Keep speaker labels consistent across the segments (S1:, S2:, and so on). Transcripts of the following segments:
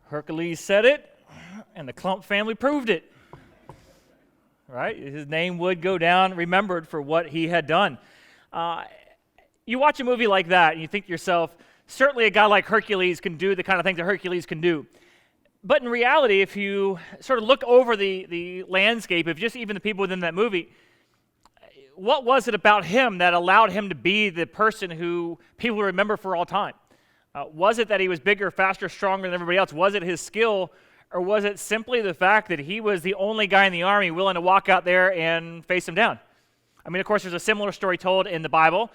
S1: Hercules said it, and the Klump family proved it. Right? His name would go down remembered for what he had done. You watch a movie like that, and you think to yourself, certainly a guy like Hercules can do the kind of things that Hercules can do. But in reality, if you sort of look over the landscape of just even the people within that movie, what was it about him that allowed him to be the person who people remember for all time? Was it that he was bigger, faster, stronger than everybody else? Was it his skill? Or was it simply the fact that he was the only guy in the army willing to walk out there and face him down? I mean, of course, there's a similar story told in the Bible.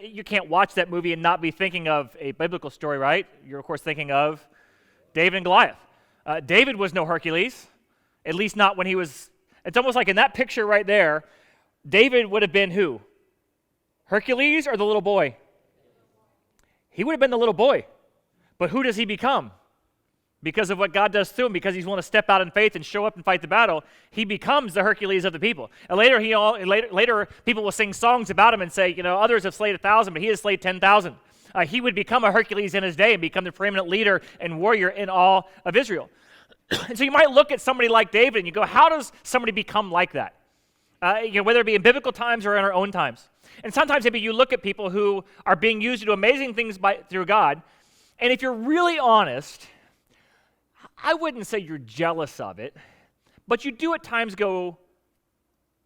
S1: You can't watch that movie and not be thinking of a biblical story, right? You're, of course, thinking of David and Goliath. David was no Hercules, at least not when he was. It's almost like in that picture right there, David would have been who? Hercules or the little boy? He would have been the little boy. But who does he become? Because of what God does through him, because he's willing to step out in faith and show up and fight the battle, he becomes the Hercules of the people. And later people will sing songs about him and say, others have slayed 1,000, but he has slayed 10,000. He would become a Hercules in his day and become the preeminent leader and warrior in all of Israel. And so you might look at somebody like David and you go, how does somebody become like that? Whether it be in biblical times or in our own times. And sometimes maybe you look at people who are being used to do amazing things through God, and if you're really honest, I wouldn't say you're jealous of it, but you do at times go,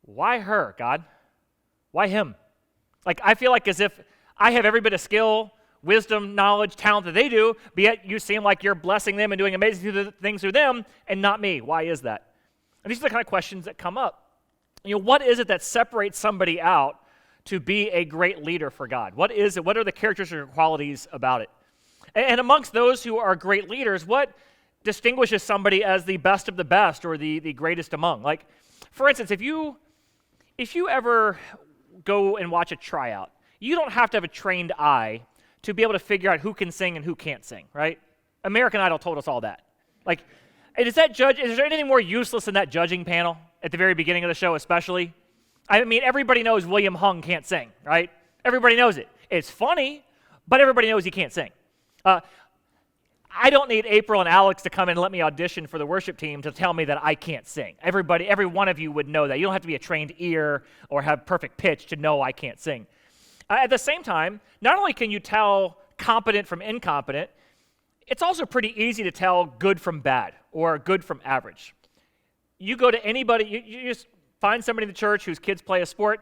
S1: why her, God? Why him? Like, I feel like as if I have every bit of skill, wisdom, knowledge, talent that they do, but yet you seem like you're blessing them and doing amazing things through them and not me. Why is that? And these are the kind of questions that come up. What is it that separates somebody out to be a great leader for God? What is it? What are the characteristics or qualities about it? And amongst those who are great leaders, what distinguishes somebody as the best of the best or the greatest among? Like, for instance, if you ever go and watch a tryout, you don't have to have a trained eye to be able to figure out who can sing and who can't sing, right? American Idol told us all that. Like, is there anything more useless than that judging panel at the very beginning of the show especially? I mean, everybody knows William Hung can't sing, right? Everybody knows it. It's funny, but everybody knows he can't sing. I don't need April and Alex to come in and let me audition for the worship team to tell me that I can't sing. Every one of you would know that. You don't have to be a trained ear or have perfect pitch to know I can't sing. At the same time, not only can you tell competent from incompetent, it's also pretty easy to tell good from bad or good from average. You go to anybody, you just find somebody in the church whose kids play a sport,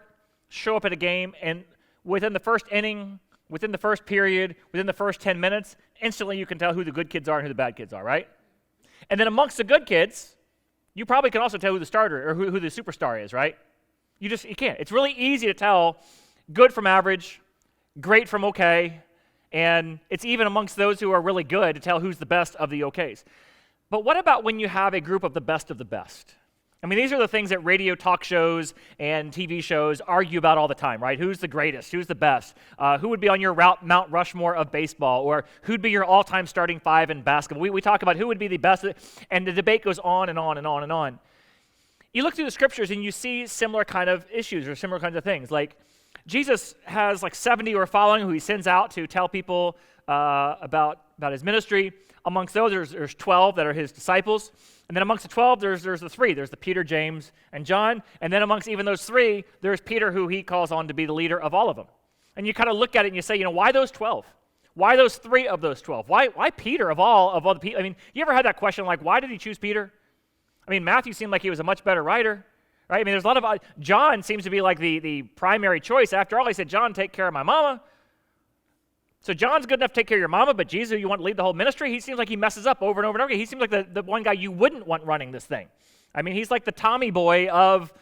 S1: show up at a game, and within the first inning, within the first period, within the first 10 minutes, instantly you can tell who the good kids are and who the bad kids are, right? And then amongst the good kids, you probably can also tell who the starter or who the superstar is, right? You can't. It's really easy to tell good from average, great from okay, and it's even amongst those who are really good to tell who's the best of the okays. But what about when you have a group of the best of the best? I mean, these are the things that radio talk shows and TV shows argue about all the time, right? Who's the greatest? Who's the best? Who would be on your Mount Rushmore of baseball? Or who'd be your all-time starting five in basketball? We talk about who would be the best, and the debate goes on and on and on and on. You look through the scriptures and you see similar kind of issues or similar kinds of things. Like Jesus has like 70 who are following who he sends out to tell people about his ministry. Amongst those, there's 12 that are his disciples. And then amongst the 12, there's the three. There's the Peter, James, and John. And then amongst even those three, there's Peter, who he calls on to be the leader of all of them. And you kind of look at it and you say, why those 12? Why those three of those 12? Why Peter of all the people? I mean, you ever had that question like, why did he choose Peter? I mean, Matthew seemed like he was a much better writer, right? I mean, there's a lot of, John seems to be like the primary choice. After all, he said, John, take care of my mama. So John's good enough to take care of your mama, but Jesus, you want to lead the whole ministry? He seems like he messes up over and over and over again. He seems like the one guy you wouldn't want running this thing. I mean, he's like the Tommy boy of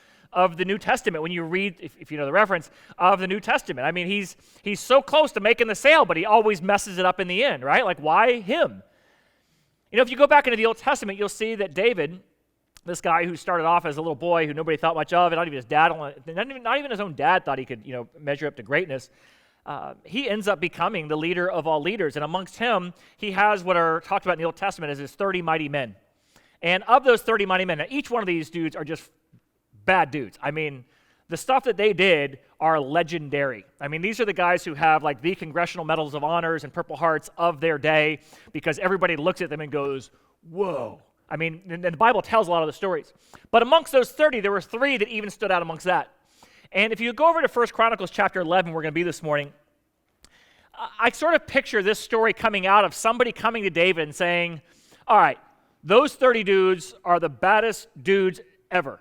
S1: the New Testament when you read, if you know the reference, of the New Testament. I mean, he's so close to making the sale, but he always messes it up in the end, right? Like, why him? If you go back into the Old Testament, you'll see that David, this guy who started off as a little boy who nobody thought much of, and not even his dad, not even his own dad thought he could, measure up to greatness. He ends up becoming the leader of all leaders. And amongst him, he has what are talked about in the Old Testament as his 30 mighty men. And of those 30 mighty men, now each one of these dudes are just bad dudes. I mean, the stuff that they did are legendary. I mean, these are the guys who have like the Congressional Medals of Honors and Purple Hearts of their day because everybody looks at them and goes, whoa. I mean, and the Bible tells a lot of the stories. But amongst those 30, there were 3 that even stood out amongst that. And if you go over to 1 Chronicles chapter 11, we're going to be this morning, I sort of picture this story coming out of somebody coming to David and saying, all right, those 30 dudes are the baddest dudes ever.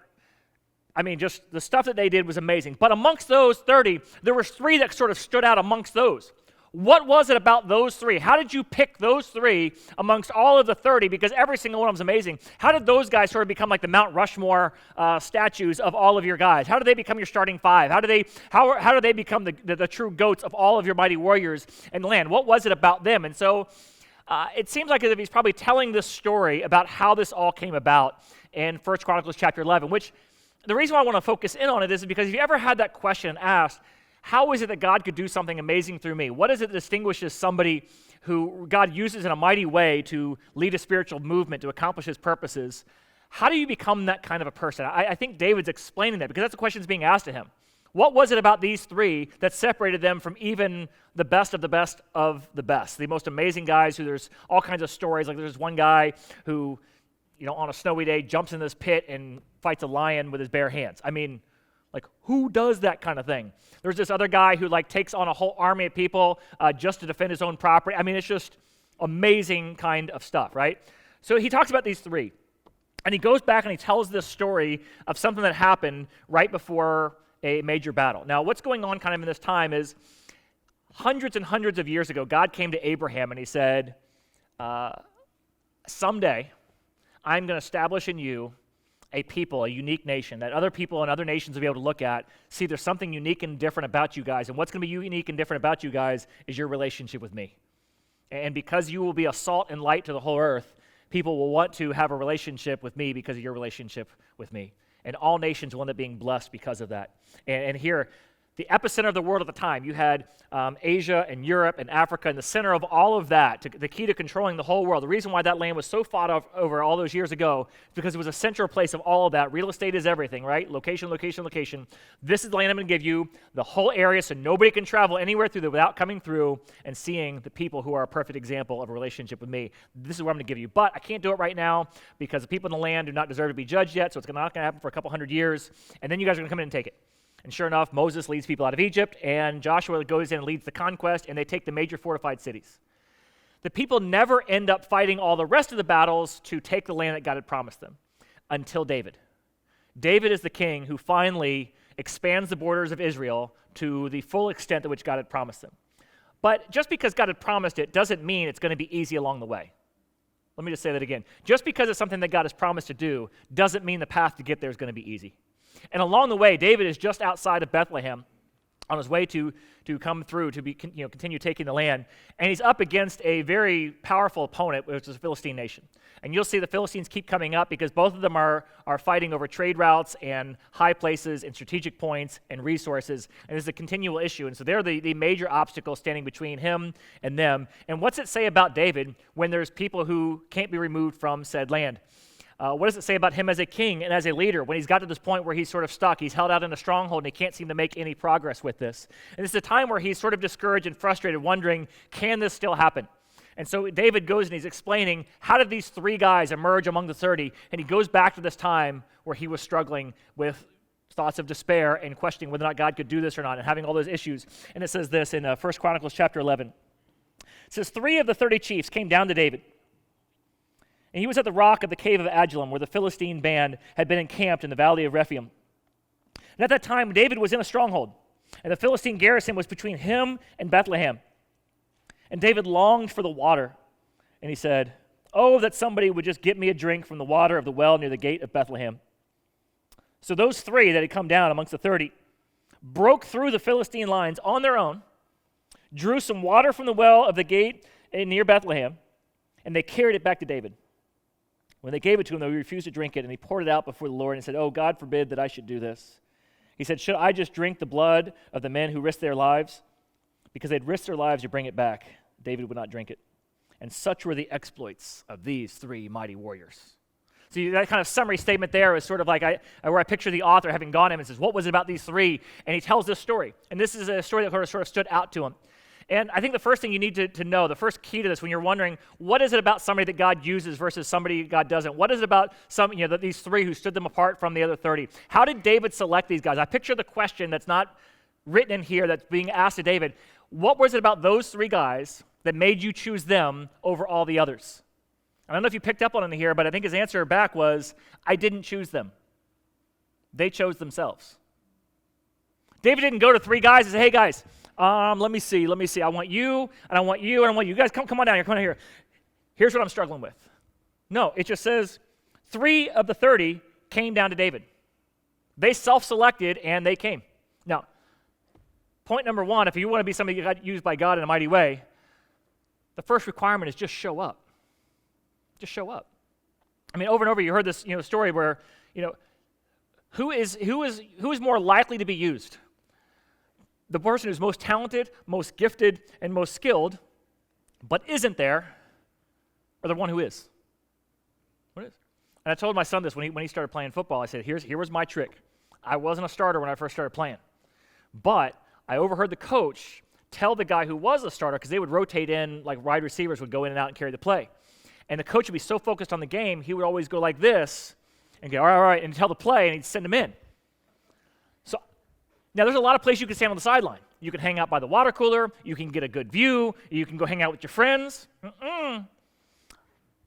S1: I mean, just the stuff that they did was amazing. But amongst those 30, there were 3 that sort of stood out amongst those. What was it about those 3? How did you pick those 3 amongst all of the 30? Because every single one of them is amazing. How did those guys sort of become like the Mount Rushmore statues of all of your guys? How did they become your starting 5? How do they become the true goats of all of your mighty warriors in the land? What was it about them? And so it seems like as if he's probably telling this story about how this all came about in 1 Chronicles chapter 11, which the reason why I want to focus in on it is because if you ever had that question asked, how is it that God could do something amazing through me? What is it that distinguishes somebody who God uses in a mighty way to lead a spiritual movement to accomplish his purposes? How do you become that kind of a person? I think David's explaining that because that's the question that's being asked to him. What was it about these 3 that separated them from even the best of the best of the best? The most amazing guys who there's all kinds of stories. Like there's one guy who, on a snowy day jumps in this pit and fights a lion with his bare hands. I mean, like, who does that kind of thing? There's this other guy who, like, takes on a whole army of people just to defend his own property. I mean, it's just amazing kind of stuff, right? So he talks about these 3. And he goes back and he tells this story of something that happened right before a major battle. Now, what's going on kind of in this time is hundreds and hundreds of years ago, God came to Abraham and he said, someday I'm going to establish in you a people, a unique nation, that other people and other nations will be able to look at, see there's something unique and different about you guys, and what's going to be unique and different about you guys is your relationship with me. And because you will be a salt and light to the whole earth, people will want to have a relationship with me because of your relationship with me. And all nations will end up being blessed because of that. And here, the epicenter of the world at the time, you had Asia and Europe and Africa in the center of all of that, the key to controlling the whole world. The reason why that land was so fought over all those years ago is because it was a central place of all of that. Real estate is everything, right? Location, location, location. This is the land I'm going to give you, the whole area, so nobody can travel anywhere through there without coming through and seeing the people who are a perfect example of a relationship with me. This is what I'm going to give you. But I can't do it right now because the people in the land do not deserve to be judged yet, so it's not going to happen for a couple hundred years, and then you guys are going to come in and take it. And sure enough, Moses leads people out of Egypt, and Joshua goes in and leads the conquest, and they take the major fortified cities. The people never end up fighting all the rest of the battles to take the land that God had promised them until David. David is the king who finally expands the borders of Israel to the full extent to which God had promised them. But just because God had promised it doesn't mean it's going to be easy along the way. Let me just say that again. Just because it's something that God has promised to do doesn't mean the path to get there is going to be easy. And along the way, David is just outside of Bethlehem on his way to come through to continue taking the land. And he's up against a very powerful opponent, which is the Philistine nation. And you'll see the Philistines keep coming up because both of them are fighting over trade routes and high places and strategic points and resources. And this is a continual issue. And so they're the major obstacle standing between him and them. And what's it say about David when there's people who can't be removed from said land? What does it say about him as a king and as a leader when he's got to this point where he's sort of stuck? He's held out in a stronghold and he can't seem to make any progress with this. And this is a time where he's sort of discouraged and frustrated, wondering, can this still happen? And so David goes and he's explaining, how did these 3 guys emerge among the 30? And he goes back to this time where he was struggling with thoughts of despair and questioning whether or not God could do this or not and having all those issues. And it says this in 1 Chronicles chapter 11. It says, 3 of the 30 chiefs came down to David. And he was at the rock of the cave of Adullam, where the Philistine band had been encamped in the valley of Rephaim. And at that time, David was in a stronghold, and the Philistine garrison was between him and Bethlehem. And David longed for the water, and he said, "Oh, that somebody would just get me a drink from the water of the well near the gate of Bethlehem." So those 3 that had come down amongst the 30 broke through the Philistine lines on their own, drew some water from the well of the gate near Bethlehem, and they carried it back to David. When they gave it to him, though, he refused to drink it, and he poured it out before the Lord and said, "Oh, God forbid that I should do this." He said, "Should I just drink the blood of the men who risked their lives? Because they'd risked their lives to bring it back." David would not drink it. And such were the exploits of these 3 mighty warriors. So that kind of summary statement there is sort of like where I picture the author having gone to him and says, what was it about these three? And he tells this story. And this is a story that sort of stood out to him. And I think the first thing you need to know, the first key to this when you're wondering, what is it about somebody that God uses versus somebody God doesn't? What is it about these three who stood them apart from the other 30? How did David select these guys? I picture the question that's not written in here that's being asked to David. What was it about those three guys that made you choose them over all the others? I don't know if you picked up on it here, but I think his answer back was, I didn't choose them. They chose themselves. David didn't go to three guys and say, hey guys, let me see. I want you, and I want you, and I want you. You guys, come on down here, come on here. Here's what I'm struggling with. No, it just says 3 of the 30 came down to David. They self-selected, and they came. Now, point number 1, if you want to be somebody that got used by God in a mighty way, the first requirement is just show up. Just show up. I mean, over and over, you heard this story where, who is more likely to be used? The person who's most talented, most gifted, and most skilled, but isn't there, or the one who is? What is? And I told my son this when he started playing football. I said, here was my trick. I wasn't a starter when I first started playing, but I overheard the coach tell the guy who was a starter, because they would rotate in, like wide receivers would go in and out and carry the play. And the coach would be so focused on the game, he would always go like this and go, all right, and tell the play, and he'd send him in. So now there's a lot of places you can stand on the sideline. You can hang out by the water cooler. You can get a good view. You can go hang out with your friends.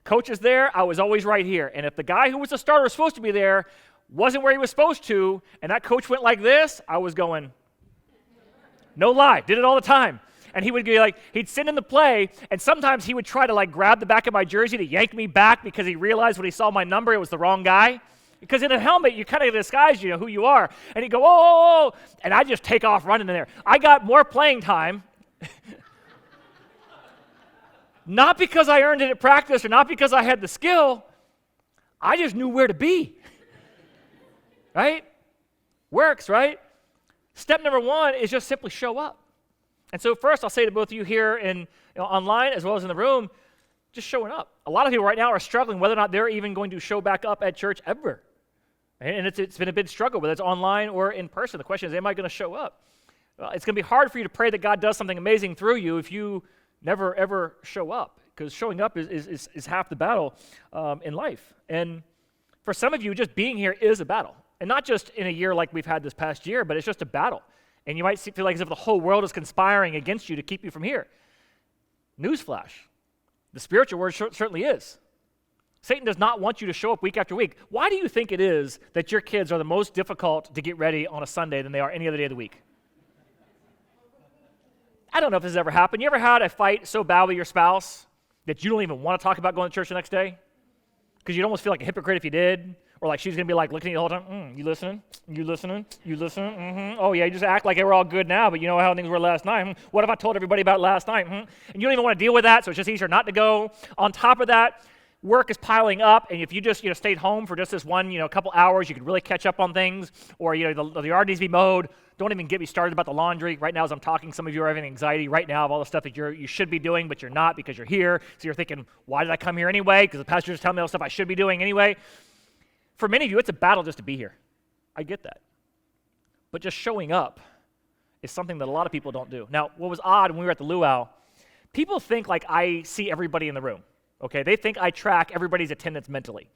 S1: Coach is there. I was always right here. And if the guy who was the starter was supposed to be there wasn't where he was supposed to, and that coach went like this, I was going, no lie, did it all the time. And he would be like, he'd send in the play, and sometimes he would try to like grab the back of my jersey to yank me back because he realized when he saw my number, it was the wrong guy. Because in a helmet, you kind of disguise, who you are. And he'd go, oh, and I just take off running in there. I got more playing time, not because I earned it at practice or not because I had the skill. I just knew where to be. Right? Works, right? Step number 1 is just simply show up. And so first, I'll say to both of you here and online as well as in the room, just showing up. A lot of people right now are struggling whether or not they're even going to show back up at church ever. And it's been a big struggle, whether it's online or in person. The question is, am I going to show up? It's going to be hard for you to pray that God does something amazing through you if you never, ever show up, because showing up is half the battle in life. And for some of you, just being here is a battle. And not just in a year like we've had this past year, but it's just a battle. And you might feel like as if the whole world is conspiring against you to keep you from here. Newsflash. The spiritual word certainly is. Satan does not want you to show up week after week. Why do you think it is that your kids are the most difficult to get ready on a Sunday than they are any other day of the week? I don't know if this has ever happened. You ever had a fight so bad with your spouse that you don't even want to talk about going to church the next day? Because you'd almost feel like a hypocrite if you did. Or like she's going to be like looking at you the whole time, you listening? You listening? You listening? Mm-hmm. Oh yeah, you just act like we're all good now, but you know how things were last night. What if I told everybody about last night? And you don't even want to deal with that, so it's just easier not to go. On top of that, work is piling up, and if you just stayed home for just this one couple hours, you could really catch up on things. Or the yard needs to be mowed. Don't even get me started about the laundry. Right now as I'm talking, some of you are having anxiety right now of all the stuff that you should be doing, but you're not because you're here. So you're thinking, why did I come here anyway? Because the pastor just telling me all the stuff I should be doing anyway. For many of you, it's a battle just to be here. I get that. But just showing up is something that a lot of people don't do. Now, what was odd when we were at the luau, people think like I see everybody in the room, okay? They think I track everybody's attendance mentally.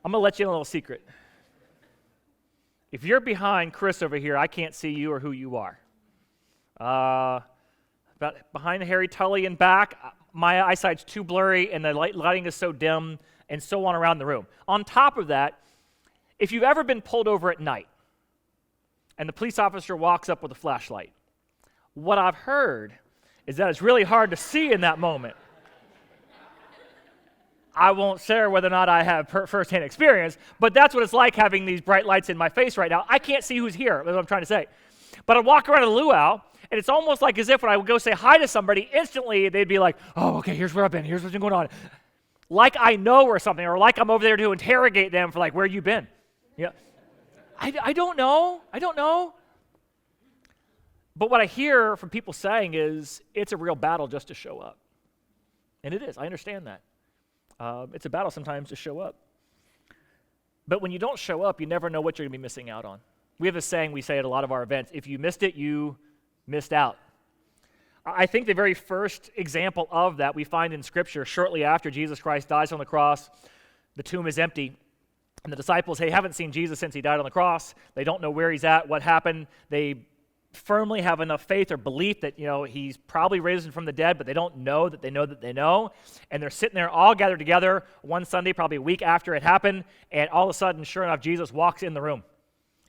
S1: I'm going to let you in a little secret. If you're behind Chris over here, I can't see you or who you are. Behind Harry Tully and back, my eyesight's too blurry and the lighting is so dim, and so on around the room. On top of that, if you've ever been pulled over at night and the police officer walks up with a flashlight, what I've heard is that it's really hard to see in that moment. I won't share whether or not I have firsthand experience, but that's what it's like having these bright lights in my face right now. I can't see who's here, that's what I'm trying to say. But I walk around a luau, and it's almost like as if when I would go say hi to somebody, instantly they'd be like, oh, okay, here's where I've been, here's what's been going on. Like I know or something, or like I'm over there to interrogate them for like, where you been? Yeah, I don't know. But what I hear from people saying is, it's a real battle just to show up. And it is, I understand that. It's a battle sometimes to show up. But when you don't show up, you never know what you're going to be missing out on. We have a saying we say at a lot of our events: if you missed it, you missed out. I think the very first example of that we find in Scripture shortly after Jesus Christ dies on the cross. The tomb is empty, and the disciples, haven't seen Jesus since he died on the cross. They don't know where he's at, what happened. They firmly have enough faith or belief that, he's probably risen from the dead, but they don't know that they know that they know. And they're sitting there all gathered together one Sunday, probably a week after it happened, and all of a sudden, sure enough, Jesus walks in the room.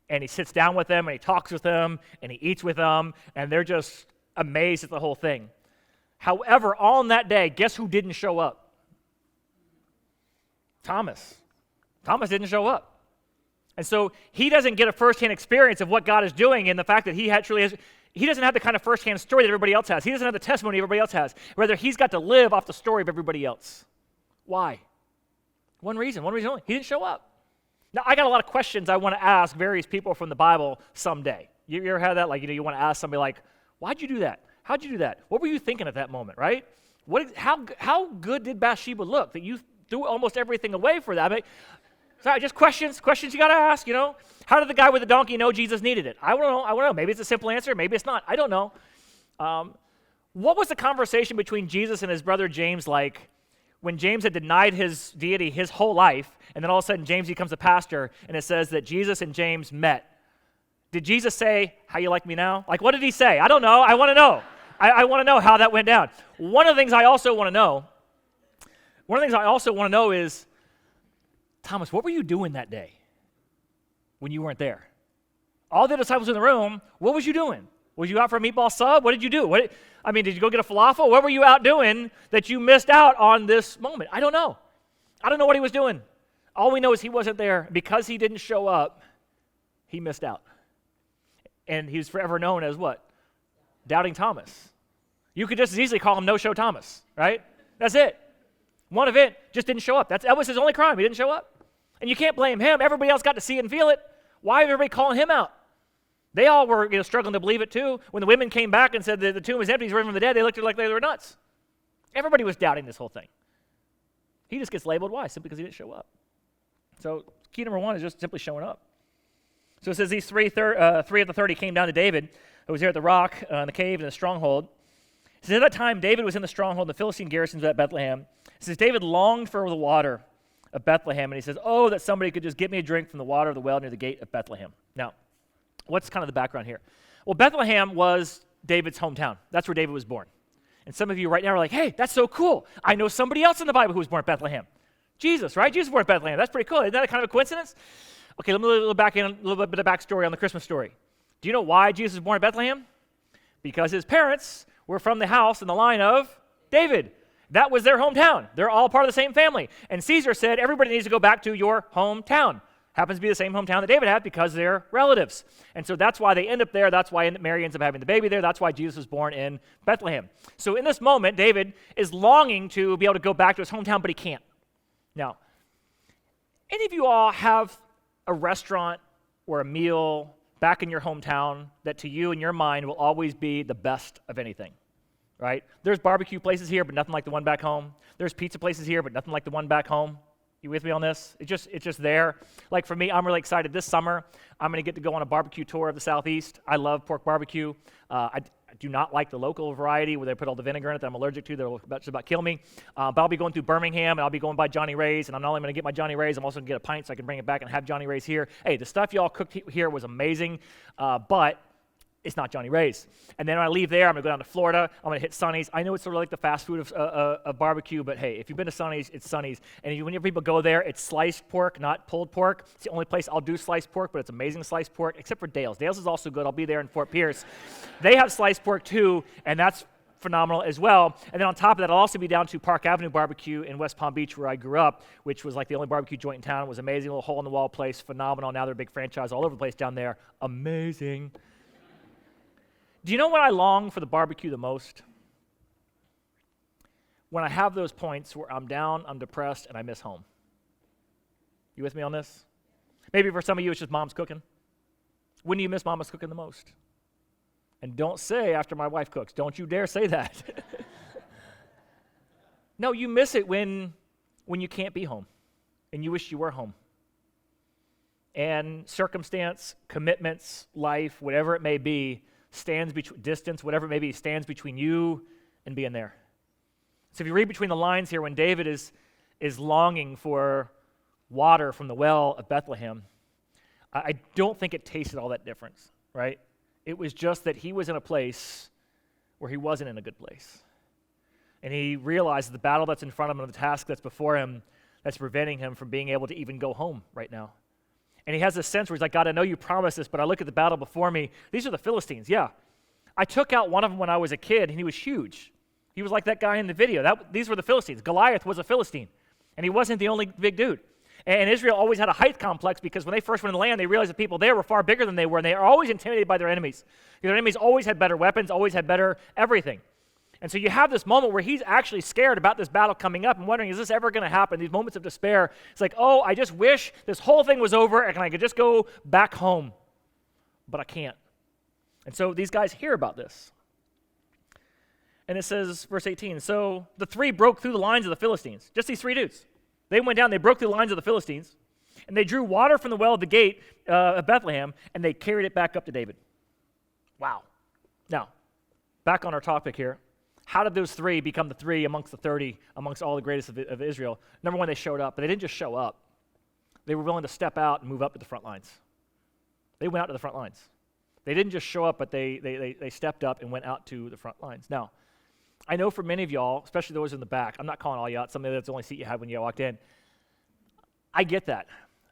S1: And he sits down with them, and he talks with them, and he eats with them, and they're just amazed at the whole thing. However, on that day, guess who didn't show up? Thomas. Thomas didn't show up. And so he doesn't get a firsthand experience of what God is doing, and the fact that he doesn't have the kind of firsthand story that everybody else has. He doesn't have the testimony everybody else has. Rather, he's got to live off the story of everybody else. Why? One reason only. He didn't show up. Now, I got a lot of questions I want to ask various people from the Bible someday. You ever had that? You want to ask somebody like, why'd you do that? How'd you do that? What were you thinking at that moment, right? How good did Bathsheba look that you threw almost everything away for that? Sorry, just questions you got to ask, How did the guy with the donkey know Jesus needed it? I don't know. Maybe it's a simple answer. Maybe it's not. I don't know. What was the conversation between Jesus and his brother James like when James had denied his deity his whole life, and then all of a sudden James becomes a pastor, and it says that Jesus and James met? Did Jesus say, how you like me now? What did he say? I don't know. I want to know. I want to know how that went down. One of the things I also want to know is, Thomas, what were you doing that day when you weren't there? All the disciples in the room, what was you doing? Was you out for a meatball sub? What did you do? Did you go get a falafel? What were you out doing that you missed out on this moment? I don't know. I don't know what he was doing. All we know is he wasn't there. Because he didn't show up, he missed out. And he's forever known as what? Doubting Thomas. You could just as easily call him No-Show Thomas, right? That's it. One event just didn't show up. That was his only crime. He didn't show up. And you can't blame him. Everybody else got to see it and feel it. Why is everybody calling him out? They all were struggling to believe it too. When the women came back and said that the tomb was empty, he's risen from the dead, they looked at it like they were nuts. Everybody was doubting this whole thing. He just gets labeled. Why? Simply because he didn't show up. So key number one is just simply showing up. So it says these three of the 30 came down to David, who was here at the rock, in the cave, in the stronghold. It says at that time, David was in the stronghold, the Philistine garrisons at Bethlehem. It says David longed for the water of Bethlehem, and he says, oh, that somebody could just get me a drink from the water of the well near the gate of Bethlehem. Now, what's kind of the background here? Well, Bethlehem was David's hometown. That's where David was born. And some of you right now are like, hey, that's so cool. I know somebody else in the Bible who was born at Bethlehem. Jesus, right? Jesus was born at Bethlehem. That's pretty cool. Isn't that a kind of a coincidence? Okay, let me a little bit of backstory on the Christmas story. Do you know why Jesus was born at Bethlehem? Because his parents were from the house and the line of David. That was their hometown. They're all part of the same family. And Caesar said, everybody needs to go back to your hometown. Happens to be the same hometown that David had because they're relatives. And so that's why they end up there. That's why Mary ends up having the baby there. That's why Jesus was born in Bethlehem. So in this moment, David is longing to be able to go back to his hometown, but he can't. Now, any of you all have a restaurant or a meal back in your hometown that to you in your mind will always be the best of anything, right? There's barbecue places here, but nothing like the one back home. There's pizza places here, but nothing like the one back home. You with me on this? It's just there. Like for me, I'm really excited. This summer, I'm going to get to go on a barbecue tour of the Southeast. I love pork barbecue. I do not like the local variety where they put all the vinegar in it that I'm allergic to. That'll just about kill me. But I'll be going through Birmingham, and I'll be going by Johnny Ray's, and I'm not only going to get my Johnny Ray's, I'm also going to get a pint so I can bring it back and have Johnny Ray's here. Hey, the stuff y'all cooked here was amazing, but it's not Johnny Ray's. And then when I leave there, I'm going to go down to Florida. I'm going to hit Sonny's. I know it's sort of like the fast food of barbecue, but hey, if you've been to Sonny's, it's Sonny's. And when people go there, it's sliced pork, not pulled pork. It's the only place I'll do sliced pork, but it's amazing sliced pork, except for Dale's. Dale's is also good. I'll be there in Fort Pierce. They have sliced pork too, and that's phenomenal as well. And then on top of that, I'll also be down to Park Avenue Barbecue in West Palm Beach, where I grew up, which was like the only barbecue joint in town. It was amazing, a little hole-in-the-wall place, phenomenal. Now they're a big franchise all over the place down there. Amazing. Do you know when I long for the barbecue the most? When I have those points where I'm down, I'm depressed, and I miss home. You with me on this? Maybe for some of you, it's just mom's cooking. When do you miss mama's cooking the most? And don't say after my wife cooks. Don't you dare say that. No, you miss it when when you can't be home and you wish you were home. And circumstance, commitments, life, whatever it may be, distance, whatever it may be, stands between you and being there. So if you read between the lines here, when David is longing for water from the well of Bethlehem, I don't think it tasted all that different, right? It was just that he was in a place where he wasn't in a good place. And he realized the battle that's in front of him and the task that's before him that's preventing him from being able to even go home right now. And he has this sense where he's like, God, I know you promised this, but I look at the battle before me. These are the Philistines, yeah. I took out one of them when I was a kid, and he was huge. He was like that guy in the video. These were the Philistines. Goliath was a Philistine, and he wasn't the only big dude. And Israel always had a height complex because when they first went in the land, they realized the people there were far bigger than they were, and they are always intimidated by their enemies. Their enemies always had better weapons, always had better everything. And so you have this moment where he's actually scared about this battle coming up and wondering, is this ever going to happen? These moments of despair. It's like, oh, I just wish this whole thing was over and I could just go back home. But I can't. And so these guys hear about this. And it says, verse 18, so the three broke through the lines of the Philistines. Just these three dudes. They went down, they broke through the lines of the Philistines, and they drew water from the well of the gate of Bethlehem, and they carried it back up to David. Wow. Now, back on our topic here. How did those three become the three amongst the 30, amongst all the greatest of Israel? Number one, they showed up, but they didn't just show up. They were willing to step out and move up to the front lines. They went out to the front lines. They didn't just show up, but they stepped up and went out to the front lines. Now, I know for many of y'all, especially those in the back, I'm not calling all you out, some of that's the only seat you had when you walked in. I get that.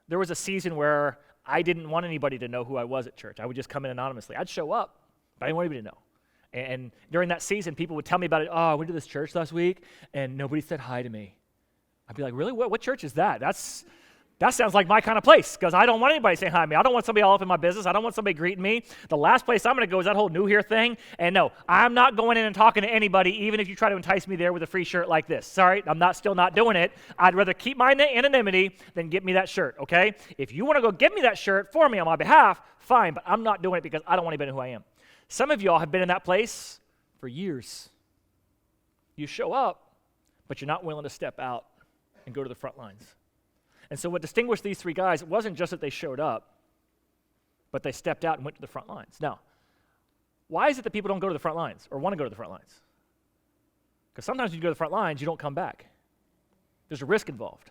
S1: There was a season where I didn't want anybody to know who I was at church. I would just come in anonymously. I'd show up, but I didn't want anybody to know. And during that season, people would tell me about it. Oh, I went to this church last week, and nobody said hi to me. I'd be like, really? What church is that? That sounds like my kind of place, because I don't want anybody saying hi to me. I don't want somebody all up in my business. I don't want somebody greeting me. The last place I'm going to go is that whole New Here thing. And no, I'm not going in and talking to anybody, even if you try to entice me there with a free shirt like this. Sorry, I'm still not doing it. I'd rather keep my anonymity than get me that shirt, okay? If you want to go get me that shirt for me on my behalf, fine, but I'm not doing it because I don't want anybody to know who I am. Some of y'all have been in that place for years. You show up, but you're not willing to step out and go to the front lines. And so what distinguished these three guys, it wasn't just that they showed up, but they stepped out and went to the front lines. Now, why is it that people don't go to the front lines or want to go to the front lines? Because sometimes when you go to the front lines, you don't come back. There's a risk involved.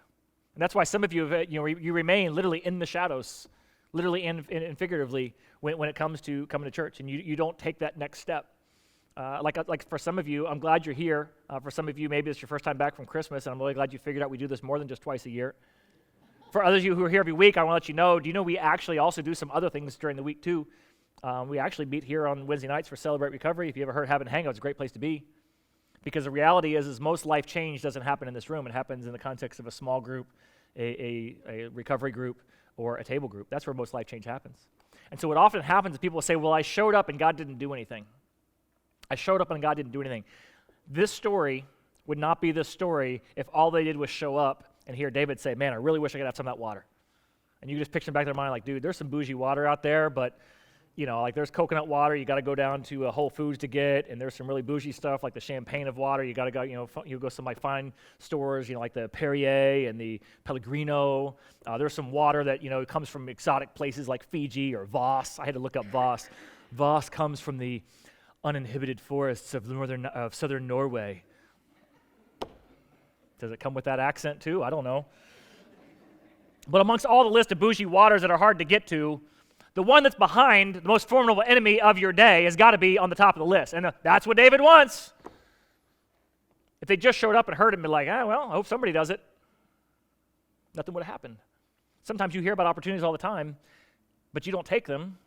S1: And that's why some of you, you remain literally in the shadows, literally and figuratively, when it comes to coming to church, and you don't take that next step. Like for some of you, I'm glad you're here. For some of you, maybe it's your first time back from Christmas, and I'm really glad you figured out we do this more than just twice a year. For others of you who are here every week, I want to let you know, do you know we actually also do some other things during the week too? We actually meet here on Wednesday nights for Celebrate Recovery. If you ever heard Having Hangout, it's a great place to be. Because the reality is most life change doesn't happen in this room. It happens in the context of a small group, a recovery group, or a table group. That's where most life change happens. And so what often happens is people will say, well, I showed up and God didn't do anything. I showed up and God didn't do anything. This story would not be this story if all they did was show up and hear David say, man, I really wish I could have some of that water. And you can just picture in the back of their mind like, dude, there's some bougie water out there, but like there's coconut water you got to go down to Whole Foods to get, and there's some really bougie stuff like the champagne of water. You got to go, you go some like fine stores, like the Perrier and the Pellegrino. There's some water that comes from exotic places like Fiji or Voss. I had to look up Voss. Voss comes from the uninhibited forests of southern Norway. Does it come with that accent too? I don't know. But amongst all the list of bougie waters that are hard to get to, the one that's behind the most formidable enemy of your day has got to be on the top of the list. And that's what David wants. If they just showed up and heard him and be like, well, I hope somebody does it, nothing would have happened. Sometimes you hear about opportunities all the time, but you don't take them.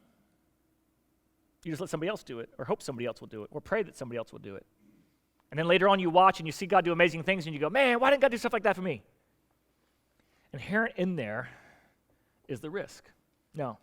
S1: You just let somebody else do it, or hope somebody else will do it, or pray that somebody else will do it. And then later on you watch and you see God do amazing things and you go, man, why didn't God do stuff like that for me? Inherent in there is the risk. Now,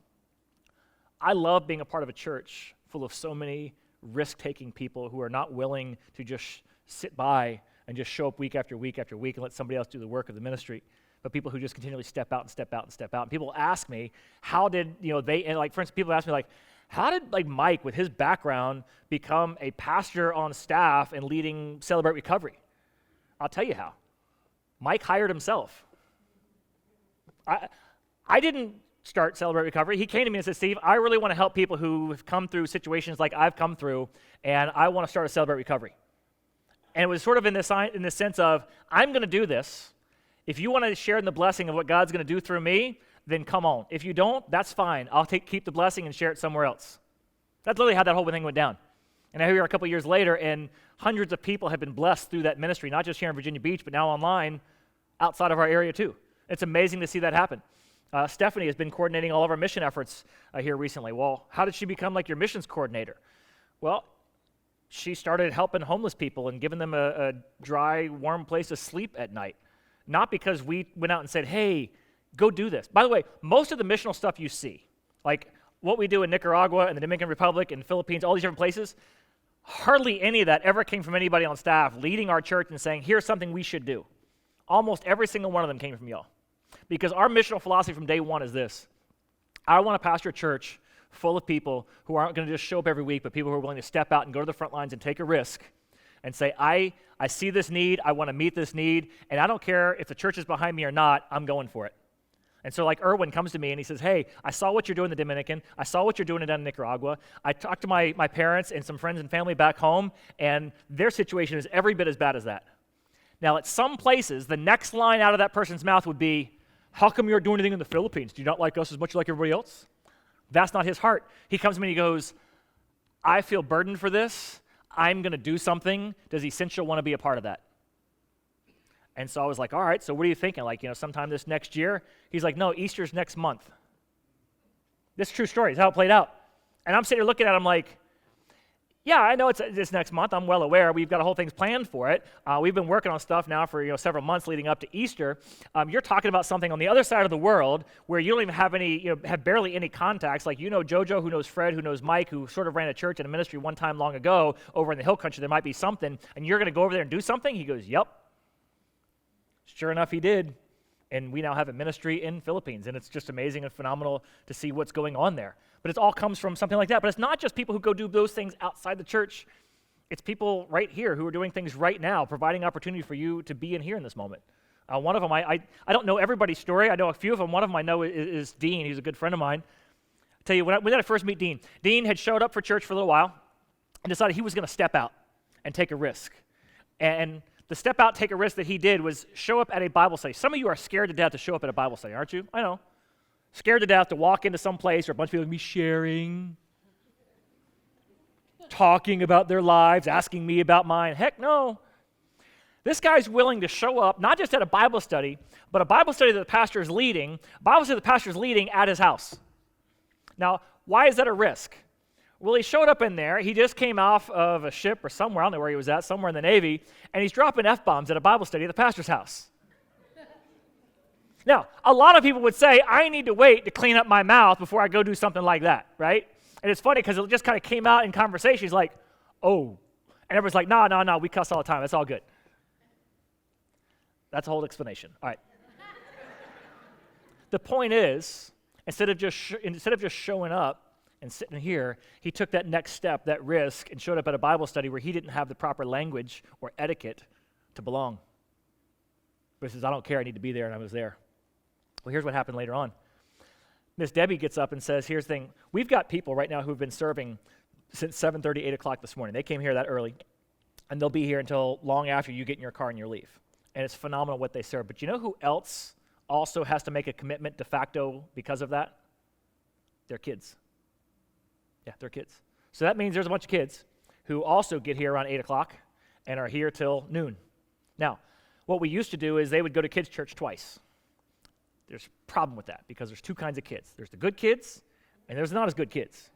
S1: I love being a part of a church full of so many risk-taking people who are not willing to just sit by and just show up week after week after week and let somebody else do the work of the ministry, but people who just continually step out and step out and step out. And people ask me, how did, they, and like, for instance, people ask me, like, how did, like, Mike, with his background, become a pastor on staff and leading Celebrate Recovery? I'll tell you how. Mike hired himself. I didn't start Celebrate Recovery. He came to me and said, Steve, I really want to help people who have come through situations like I've come through, and I want to start a Celebrate Recovery. And it was sort of in this sense of, I'm going to do this. If you want to share in the blessing of what God's going to do through me, then come on. If you don't, that's fine. I'll keep the blessing and share it somewhere else. That's literally how that whole thing went down. And here we are a couple years later, and hundreds of people have been blessed through that ministry, not just here in Virginia Beach, but now online outside of our area too. It's amazing to see that happen. Stephanie has been coordinating all of our mission efforts here recently. Well, how did she become like your missions coordinator? Well, she started helping homeless people and giving them a dry, warm place to sleep at night. Not because we went out and said, hey, go do this. By the way, most of the missional stuff you see, like what we do in Nicaragua and the Dominican Republic and the Philippines, all these different places, hardly any of that ever came from anybody on staff leading our church and saying, here's something we should do. Almost every single one of them came from y'all. Because our missional philosophy from day one is this: I want to pastor a church full of people who aren't going to just show up every week, but people who are willing to step out and go to the front lines and take a risk and say, I see this need, I want to meet this need, and I don't care if the church is behind me or not, I'm going for it. And so like Erwin comes to me and he says, hey, I saw what you're doing in the Dominican, I saw what you're doing down in Nicaragua, I talked to my parents and some friends and family back home, and their situation is every bit as bad as that. Now at some places, the next line out of that person's mouth would be, how come you aren't doing anything in the Philippines? Do you not like us as much as like everybody else? That's not his heart. He comes to me and he goes, I feel burdened for this. I'm going to do something. Does Essential want to be a part of that? And so I was like, all right, so what are you thinking? Like, sometime this next year? He's like, no, Easter's next month. This is a true story. It's how it played out. And I'm sitting here looking at him like, yeah, I know it's this next month. I'm well aware. We've got a whole things planned for it. We've been working on stuff now for several months leading up to Easter. You're talking about something on the other side of the world where you don't even have any, have barely any contacts. Like Jojo, who knows Fred, who knows Mike, who sort of ran a church and a ministry one time long ago over in the Hill Country. There might be something, and you're going to go over there and do something? He goes, yep. Sure enough, he did. And we now have a ministry in Philippines, and it's just amazing and phenomenal to see what's going on there. But it all comes from something like that. But it's not just people who go do those things outside the church. It's people right here who are doing things right now, providing opportunity for you to be in here in this moment. One of them, I don't know everybody's story. I know a few of them. One of them I know is Dean. He's a good friend of mine. I tell you, when I first meet Dean, Dean had showed up for church for a little while and decided he was going to step out and take a risk. And the step out, take a risk that he did was show up at a Bible study. Some of you are scared to death to show up at a Bible study, aren't you? I know. Scared to death to walk into some place where a bunch of people will be sharing, talking about their lives, asking me about mine. Heck no. This guy's willing to show up, not just at a Bible study, but a Bible study that the pastor is leading, a Bible study the pastor is leading at his house. Now, why is that a risk? Well, he showed up in there. He just came off of a ship or somewhere, I don't know where he was at, somewhere in the Navy, and he's dropping F-bombs at a Bible study at the pastor's house. Now, a lot of people would say, I need to wait to clean up my mouth before I go do something like that, right? And it's funny because it just kind of came out in conversation. He's like, oh. And everyone's like, no, we cuss all the time. It's all good. That's a whole explanation. All right. The point is, instead of just showing up and sitting here, he took that next step, that risk, and showed up at a Bible study where he didn't have the proper language or etiquette to belong. But he says, I don't care, I need to be there, and I was there. Well, here's what happened later on. Miss Debbie gets up and says, here's the thing. We've got people right now who've been serving since 7:30, 8 o'clock this morning. They came here that early, and they'll be here until long after you get in your car and you leave. And it's phenomenal what they serve. But you know who else also has to make a commitment de facto because of that? Their kids. Yeah, their kids. So that means there's a bunch of kids who also get here around 8 o'clock and are here till noon. Now, what we used to do is they would go to kids' church twice. There's a problem with that because there's two kinds of kids. There's the good kids and there's not as good kids.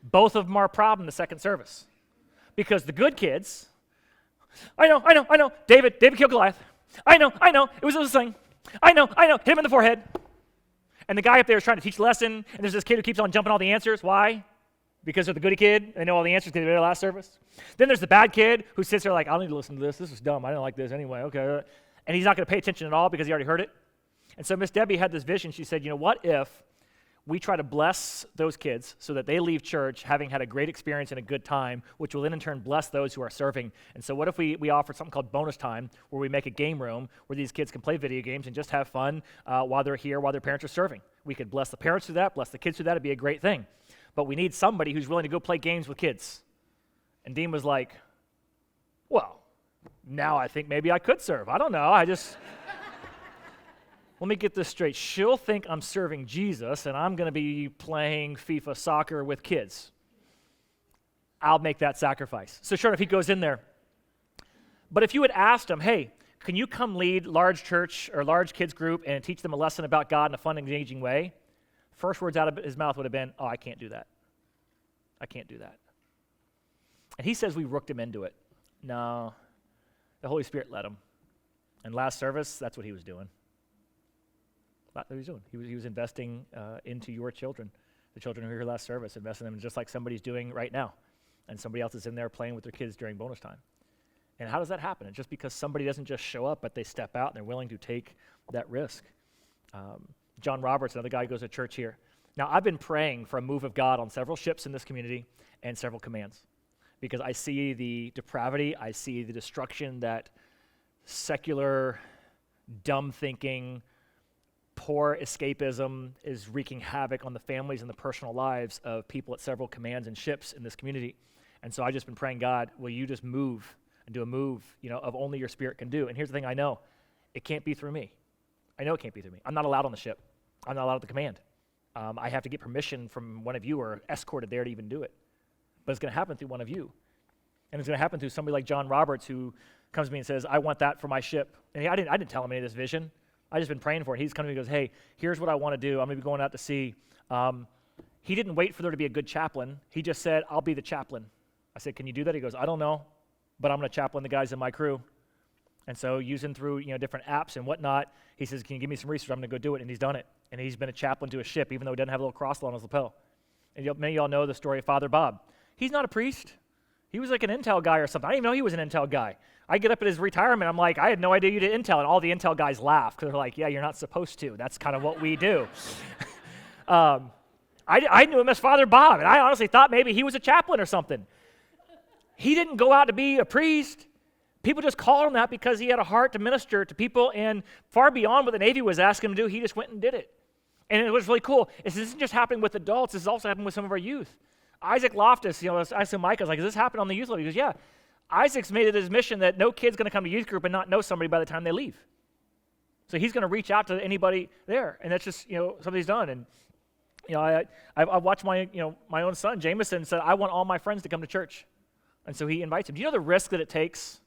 S1: Both of them are a problem in the second service because the good kids, I know, David killed Goliath. I know, it was this thing. I know, hit him in the forehead. And the guy up there is trying to teach a lesson, and there's this kid who keeps on jumping all the answers. Why? Because they're the goody kid, and they know all the answers because they did their last service. Then there's the bad kid who sits there like, I don't need to listen to this. This is dumb. I don't like this anyway. Okay. And he's not going to pay attention at all because he already heard it. And so Miss Debbie had this vision. She said, what if we try to bless those kids so that they leave church having had a great experience and a good time, which will then in turn bless those who are serving. And so what if we offer something called bonus time, where we make a game room where these kids can play video games and just have fun while they're here, while their parents are serving. We could bless the parents through that, bless the kids through that. It'd be a great thing. But we need somebody who's willing to go play games with kids. And Dean was like, well, now I think maybe I could serve. I don't know. Let me get this straight. She'll think I'm serving Jesus, and I'm going to be playing FIFA soccer with kids. I'll make that sacrifice. So sure enough, he goes in there. But if you had asked him, hey, can you come lead large church or large kids group and teach them a lesson about God in a fun, engaging way? First words out of his mouth would have been, oh, I can't do that. I can't do that. And he says we rooked him into it. No, the Holy Spirit led him. And last service, that's what he was doing. That's what he was doing. He was investing into your children, the children who were here last service, investing in them just like somebody's doing right now. And somebody else is in there playing with their kids during bonus time. And how does that happen? It's just because somebody doesn't just show up, but they step out and they're willing to take that risk. John Roberts, another guy who goes to church here. Now, I've been praying for a move of God on several ships in this community and several commands because I see the depravity, I see the destruction that secular, dumb thinking, poor escapism is wreaking havoc on the families and the personal lives of people at several commands and ships in this community. And so I've just been praying, God, will you just move and do a move, of only your Spirit can do. And here's the thing I know. It can't be through me. I know it can't be through me. I'm not allowed on the ship. I'm not allowed at the command. I have to get permission from one of you or escorted there to even do it. But it's going to happen through one of you. And it's going to happen through somebody like John Roberts who comes to me and says, I want that for my ship. And I didn't tell him any of this vision. I just been praying for it. He's coming to me and goes, hey, here's what I want to do. I'm going to be going out to sea. He didn't wait for there to be a good chaplain. He just said, I'll be the chaplain. I said, can you do that? He goes, I don't know, but I'm going to chaplain the guys in my crew. And so using through different apps and whatnot, he says, can you give me some research? I'm going to go do it. And he's done it. And he's been a chaplain to a ship, even though he doesn't have a little cross on his lapel. And many of y'all know the story of Father Bob. He's not a priest. He was like an intel guy or something. I didn't even know he was an intel guy. I get up at his retirement. I'm like, I had no idea you did intel. And all the intel guys laugh because they're like, yeah, you're not supposed to. That's kind of what we do. I knew him as Father Bob, and I honestly thought maybe he was a chaplain or something. He didn't go out to be a priest. People just called him that because he had a heart to minister to people, and far beyond what the Navy was asking him to do, he just went and did it. And it was really cool. This isn't just happening with adults. This is also happening with some of our youth. Isaac Loftus, I asked him, Mike, I was like, does this happen on the youth level? He goes, yeah. Isaac's made it his mission that no kid's going to come to youth group and not know somebody by the time they leave. So he's going to reach out to anybody there, and that's just, something he's done. And, I watched my own son, Jameson, said, I want all my friends to come to church. And so he invites him. Do you know the risk that it takes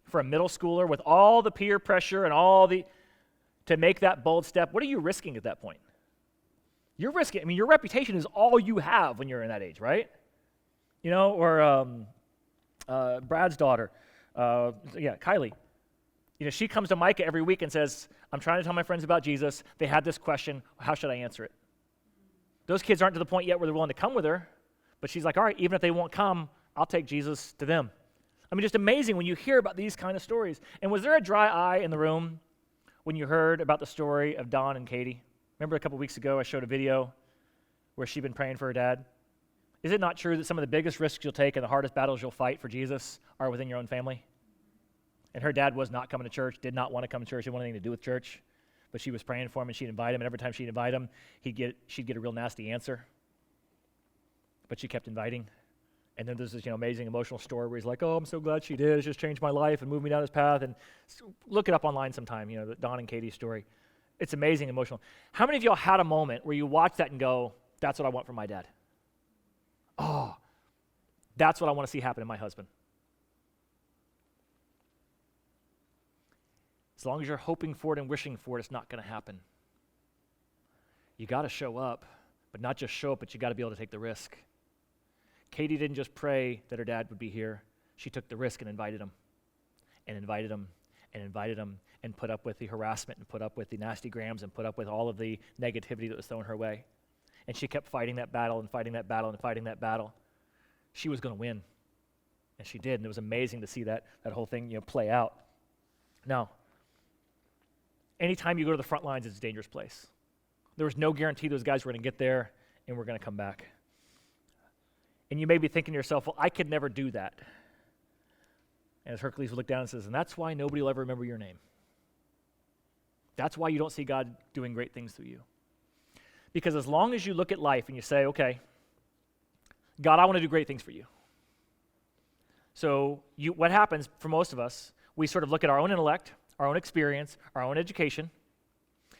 S1: for a middle schooler with all the peer pressure and to make that bold step? What are you risking at that point? You're risking, your reputation is all you have when you're in that age, right? Brad's daughter, Kylie. She comes to Micah every week and says, I'm trying to tell my friends about Jesus. They had this question. How should I answer it? Those kids aren't to the point yet where they're willing to come with her, but she's like, all right, even if they won't come, I'll take Jesus to them. Just amazing when you hear about these kind of stories. And was there a dry eye in the room when you heard about the story of Don and Katie? Remember a couple weeks ago I showed a video where she'd been praying for her dad? Is it not true that some of the biggest risks you'll take and the hardest battles you'll fight for Jesus are within your own family? And her dad was not coming to church, did not want to come to church, didn't want anything to do with church, but she was praying for him and she'd invite him, and every time she'd invite him, she'd get a real nasty answer. But she kept inviting. And then there's this amazing emotional story where he's like, oh, I'm so glad she did. It's just changed my life and moved me down this path. And look it up online sometime, the Don and Katie story. It's amazing, emotional. How many of y'all had a moment where you watch that and go, that's what I want from my dad? Oh, that's what I want to see happen in my husband. As long as you're hoping for it and wishing for it, it's not going to happen. You got to show up, but not just show up, but you got to be able to take the risk. Katie didn't just pray that her dad would be here. She took the risk and invited him, and invited him, and invited him, and put up with the harassment, and put up with the nasty grams, and put up with all of the negativity that was thrown her way. And she kept fighting that battle and fighting that battle and fighting that battle. She was going to win, and she did, and it was amazing to see that whole thing play out. Now, anytime you go to the front lines, it's a dangerous place. There was no guarantee those guys were going to get there and were going to come back. And you may be thinking to yourself, well, I could never do that. And as Hercules would look down and says, and that's why nobody will ever remember your name. That's why you don't see God doing great things through you. Because as long as you look at life and you say, okay, God, I want to do great things for you. So what happens for most of us, we sort of look at our own intellect, our own experience, our own education,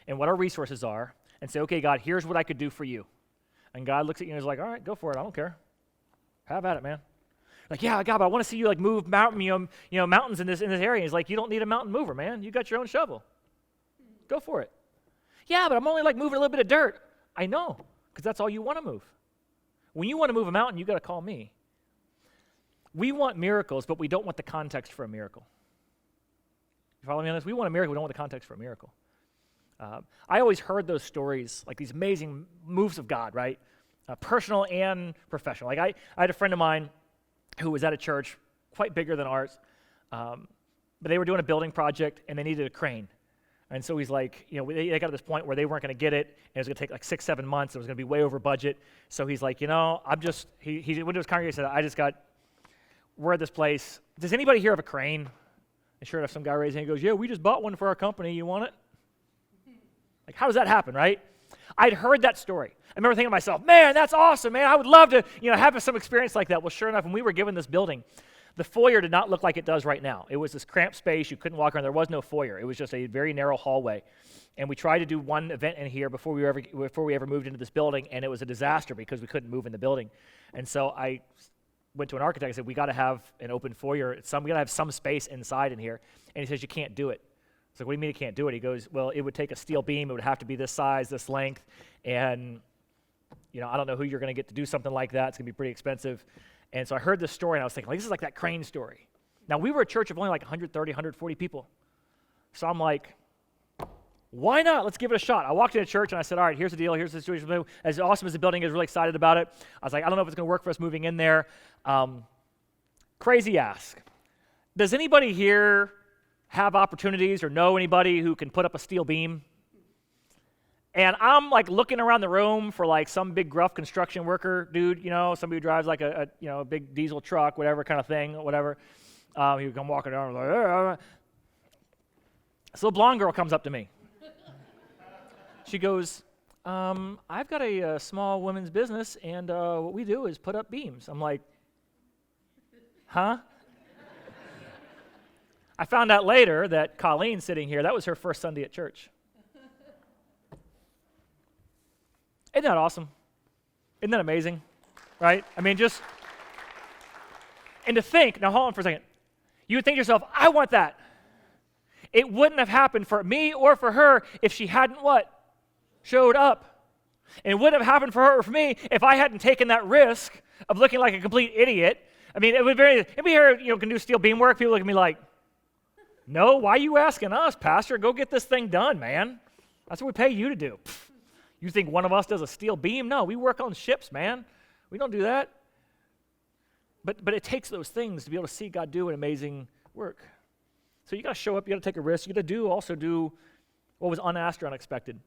S1: and what our resources are, and say, okay, God, here's what I could do for you. And God looks at you and is like, all right, go for it. I don't care. Have at it, man. Like, yeah, God, but I want to see you like move mountains in this area. He's like, you don't need a mountain mover, man. You got your own shovel. Go for it. Yeah, but I'm only like moving a little bit of dirt. I know, because that's all you want to move. When you want to move a mountain, you got to call me. We want miracles, but we don't want the context for a miracle. You follow me on this? We want a miracle, we don't want the context for a miracle. I always heard those stories, like these amazing moves of God, right? Personal and professional. Like I had a friend of mine who was at a church quite bigger than ours, but they were doing a building project and they needed a crane. And so he's like, they got to this point where they weren't going to get it, and it was going to take like 6-7 months. It was going to be way over budget. So he's like, he went to his congregation and said, we're at this place. Does anybody here have a crane? And sure enough, some guy raised his hand and goes, yeah, we just bought one for our company. You want it? Like, how does that happen, right? I'd heard that story. I remember thinking to myself, man, that's awesome, man. I would love to, have some experience like that. Well, sure enough, when we were given this building, the foyer did not look like it does right now. It was this cramped space. You couldn't walk around. There was no foyer. It was just a very narrow hallway. And we tried to do one event in here before we ever moved into this building, and it was a disaster because we couldn't move in the building. And so I went to an architect and said, we got to have an open foyer. We got to have some space inside in here. And he says, you can't do it. I was like, what do you mean you can't do it? He goes, well, it would take a steel beam. It would have to be this size, this length. And, I don't know who you're going to get to do something like that. It's going to be pretty expensive. And so I heard this story, and I was thinking, this is like that crane story. Now, we were a church of only like 130, 140 people. So I'm like, why not? Let's give it a shot. I walked into church, and I said, all right, here's the deal. Here's the situation. As awesome as the building is, really excited about it. I was like, I don't know if it's going to work for us moving in there. Crazy ask. Does anybody here have opportunities or know anybody who can put up a steel beam? And I'm like looking around the room for like some big gruff construction worker dude, somebody who drives like a big diesel truck, whatever kind of thing, whatever. He would come walking down like, So a blonde girl comes up to me. She goes, I've got a small women's business, and what we do is put up beams. I'm like, huh? I found out later that Colleen sitting here, that was her first Sunday at church. Isn't that awesome? Isn't that amazing? Right? I mean, and to think, now hold on for a second. You would think to yourself, I want that. It wouldn't have happened for me or for her if she hadn't what? Showed up. And it wouldn't have happened for her or for me if I hadn't taken that risk of looking like a complete idiot. I mean, if we here, can do steel beam work, people look at me like, no, why are you asking us, Pastor? Go get this thing done, man. That's what we pay you to do. Pfft. You think one of us does a steel beam? No, we work on ships, man. We don't do that. But it takes those things to be able to see God do an amazing work. So you got to show up, you got to take a risk, you got to also do what was unasked or unexpected.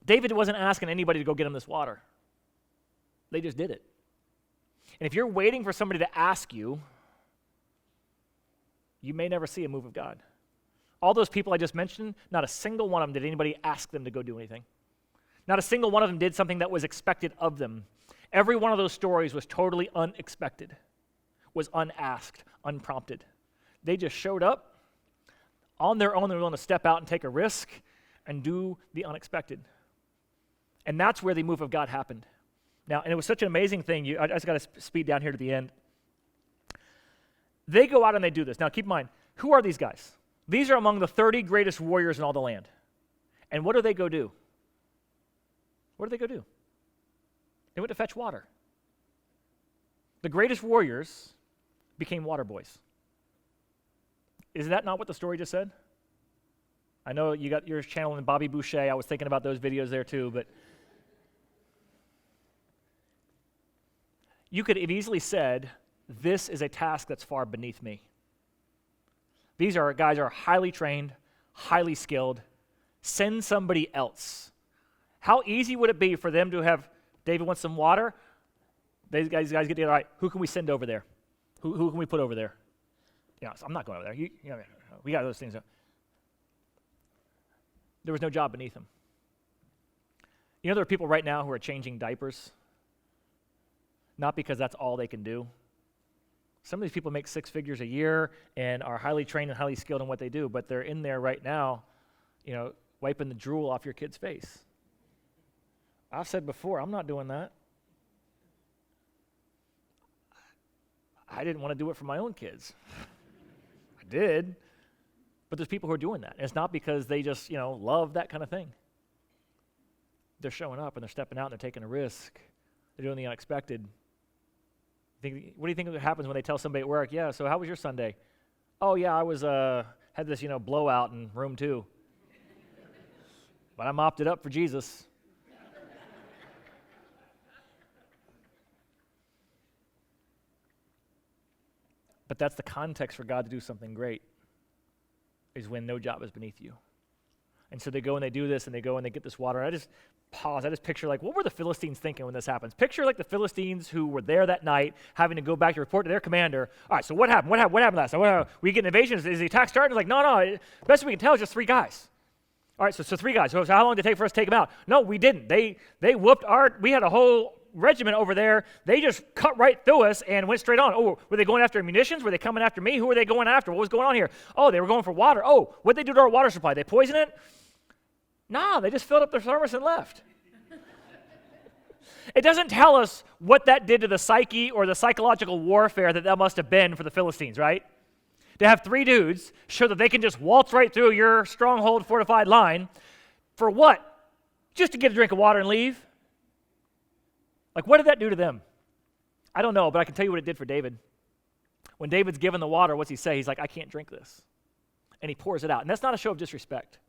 S1: David wasn't asking anybody to go get him this water. They just did it. And if you're waiting for somebody to ask you, you may never see a move of God. All those people I just mentioned, not a single one of them did anybody ask them to go do anything. Not a single one of them did something that was expected of them. Every one of those stories was totally unexpected, was unasked, unprompted. They just showed up on their own. They were willing to step out and take a risk and do the unexpected. And that's where the move of God happened. Now, and it was such an amazing thing. I just got to speed down here to the end. They go out and they do this. Now, keep in mind, who are these guys? These are among the 30 greatest warriors in all the land. And what do they go do? What did they go do? They went to fetch water. The greatest warriors became water boys. Is that not what the story just said? I know you got yours channeling Bobby Boucher. I was thinking about those videos there too, but you could have easily said, this is a task that's far beneath me. These guys are highly trained, highly skilled. Send somebody else. How easy would it be for them to have, David wants some water? These guys get together, all right, who can we send over there? Who can we put over there? So I'm not going over there. We got those things. There was no job beneath him. There are people right now who are changing diapers, not because that's all they can do. Some of these people make 6 figures a year and are highly trained and highly skilled in what they do, but they're in there right now, wiping the drool off your kid's face. I've said before, I'm not doing that. I didn't want to do it for my own kids. I did, but there's people who are doing that. And it's not because they just, love that kind of thing. They're showing up and they're stepping out and they're taking a risk. They're doing the unexpected. What do you think happens when they tell somebody at work, yeah, so how was your Sunday? Oh, yeah, I was had this, blowout in room 2. But I mopped it up for Jesus. But that's the context for God to do something great, is when no job is beneath you. And so they go and they do this, and they go and they get this water. And I just pause. I just picture, what were the Philistines thinking when this happens? Picture, the Philistines who were there that night having to go back to report to their commander. All right, so what happened? What happened last night? We get an invasion? Is the attack starting? No. Best we can tell is just 3 guys. All right, so 3 guys. So how long did it take for us to take them out? No, we didn't. They whooped we had a whole regiment over there. They just cut right through us and went straight on. Oh, were they going after munitions? Were they coming after me? Who were they going after? What was going on here? Oh, they were going for water. Oh, what'd they do to our water supply? They poison it? No, they just filled up their thermos and left. It doesn't tell us what that did to the psyche or the psychological warfare that must have been for the Philistines, right? To have 3 dudes show that they can just waltz right through your stronghold fortified line. For what? Just to get a drink of water and leave? What did that do to them? I don't know, but I can tell you what it did for David. When David's given the water, what's he say? He's like, I can't drink this. And he pours it out. And that's not a show of disrespect.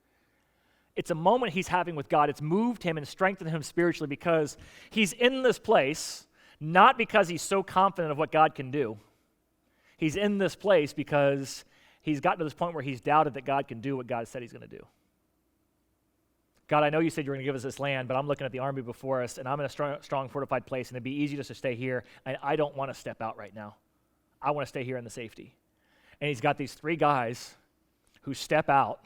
S1: It's a moment he's having with God. It's moved him and strengthened him spiritually because he's in this place, not because he's so confident of what God can do. He's in this place because he's gotten to this point where he's doubted that God can do what God said he's going to do. God, I know you said you were going to give us this land, but I'm looking at the army before us, and I'm in a strong fortified place, and it'd be easy just to stay here, and I don't want to step out right now. I want to stay here in the safety. And he's got these 3 guys who step out,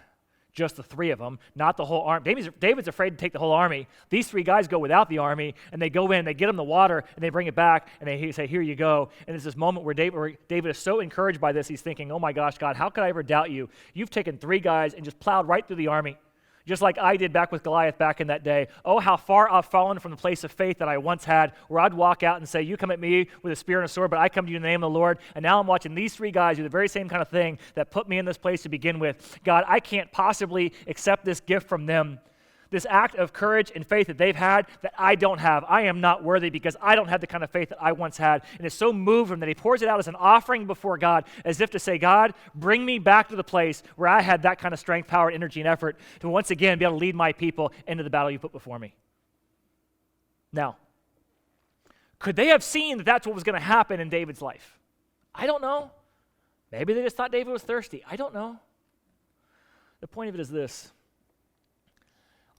S1: just the 3 of them, not the whole army. David's afraid to take the whole army. These 3 guys go without the army, and they go in, they get him the water, and they bring it back, and they say, here you go. And it's this moment where David is so encouraged by this, he's thinking, oh my gosh, God, how could I ever doubt you? You've taken 3 guys and just plowed right through the army. Just like I did back with Goliath back in that day. Oh, how far I've fallen from the place of faith that I once had, where I'd walk out and say, you come at me with a spear and a sword, but I come to you in the name of the Lord. And now I'm watching these 3 guys do the very same kind of thing that put me in this place to begin with. God, I can't possibly accept this gift from them. This act of courage and faith that they've had that I don't have. I am not worthy because I don't have the kind of faith that I once had. And it's so moved him that he pours it out as an offering before God, as if to say, God, bring me back to the place where I had that kind of strength, power, energy, and effort to once again be able to lead my people into the battle you put before me. Now, could they have seen that that's what was going to happen in David's life? I don't know. Maybe they just thought David was thirsty. I don't know. The point of it is this.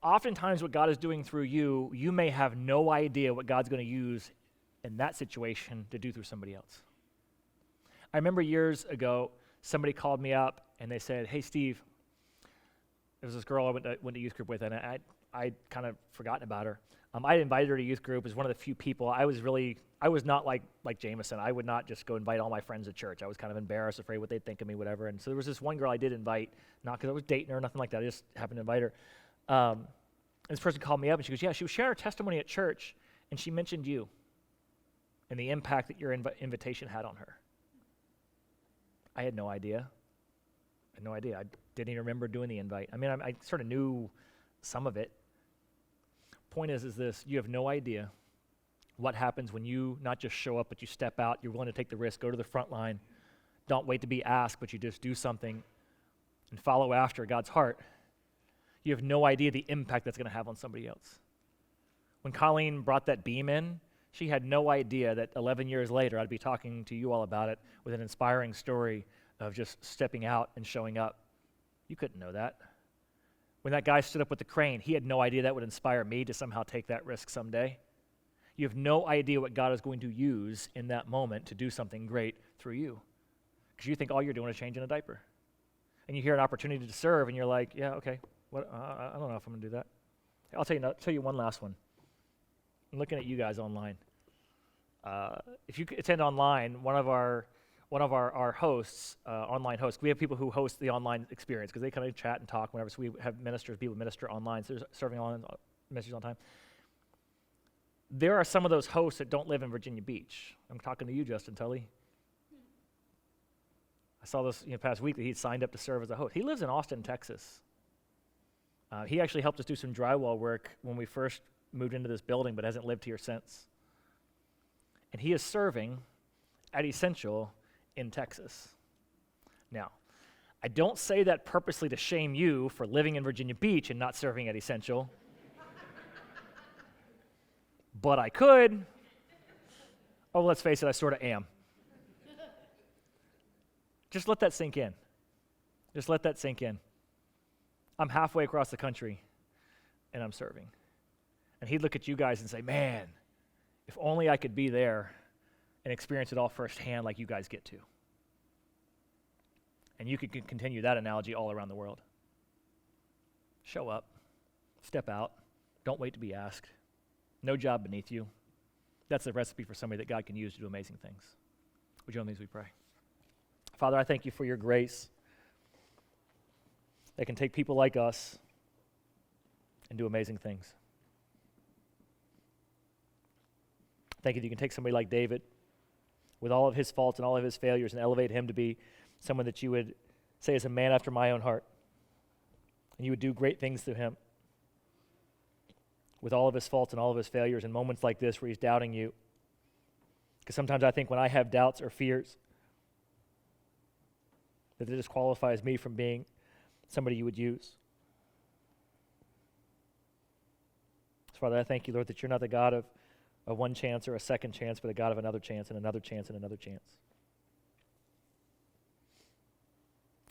S1: Oftentimes what God is doing through you, you may have no idea what God's going to use in that situation to do through somebody else. I remember years ago, somebody called me up and they said, hey, Steve, there was this girl I went to youth group with, and I'd kind of forgotten about her. I invited her to youth group as one of the few people. I was not like Jameson. I would not just go invite all my friends to church. I was kind of embarrassed, afraid what they'd think of me, whatever. And so there was this one girl I did invite, not because I was dating her or nothing like that. I just happened to invite her. And this person called me up and she goes, yeah, she was sharing her testimony at church and she mentioned you and the impact that your invitation had on her. I had no idea. I didn't even remember doing the invite. I mean, I sort of knew some of it. Point is this, you have no idea what happens when you not just show up, but you step out, you're willing to take the risk, go to the front line, don't wait to be asked, but you just do something and follow after God's heart. You have no idea the impact that's going to have on somebody else. When Colleen brought that beam in, she had no idea that 11 years later I'd be talking to you all about it with an inspiring story of just stepping out and showing up. You couldn't know that. When that guy stood up with the crane, he had no idea that would inspire me to somehow take that risk someday. You have no idea what God is going to use in that moment to do something great through you. Because you think all you're doing is changing a diaper. And you hear an opportunity to serve, and you're like, yeah, okay, I don't know if I'm going to do that. I'll tell you one last one. I'm looking at you guys online. If you attend online, one of our hosts, online hosts, we have people who host the online experience because they kind of chat and talk whenever. So we have people minister online, so they're serving online ministries all the time. There are some of those hosts that don't live in Virginia Beach. I'm talking to you, Justin Tully. I saw this past week that he signed up to serve as a host. He lives in Austin, Texas. He actually helped us do some drywall work when we first moved into this building, but hasn't lived here since. And he is serving at Essential in Texas. Now, I don't say that purposely to shame you for living in Virginia Beach and not serving at Essential, but I could. Oh, let's face it, I sort of am. Just let that sink in. Just let that sink in. I'm halfway across the country, and I'm serving. And he'd look at you guys and say, man, if only I could be there and experience it all firsthand like you guys get to. And you could continue that analogy all around the world. Show up. Step out. Don't wait to be asked. No job beneath you. That's the recipe for somebody that God can use to do amazing things. Would you join me as we pray? Father, I thank you for your grace that can take people like us and do amazing things. Thank you that you can take somebody like David with all of his faults and all of his failures and elevate him to be someone that you would say is a man after my own heart. And you would do great things through him with all of his faults and all of his failures in moments like this where he's doubting you. Because sometimes I think when I have doubts or fears, that it disqualifies me from being somebody you would use. So Father, I thank you, Lord, that you're not the God of one chance or a second chance, but the God of another chance and another chance and another chance.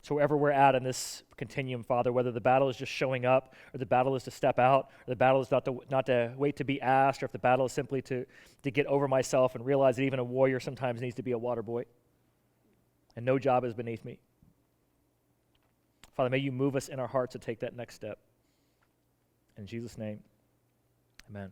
S1: So wherever we're at in this continuum, Father, whether the battle is just showing up, or the battle is to step out, or the battle is not to wait to be asked, or if the battle is simply to get over myself and realize that even a warrior sometimes needs to be a water boy, and no job is beneath me. Father, may you move us in our hearts to take that next step. In Jesus' name, amen.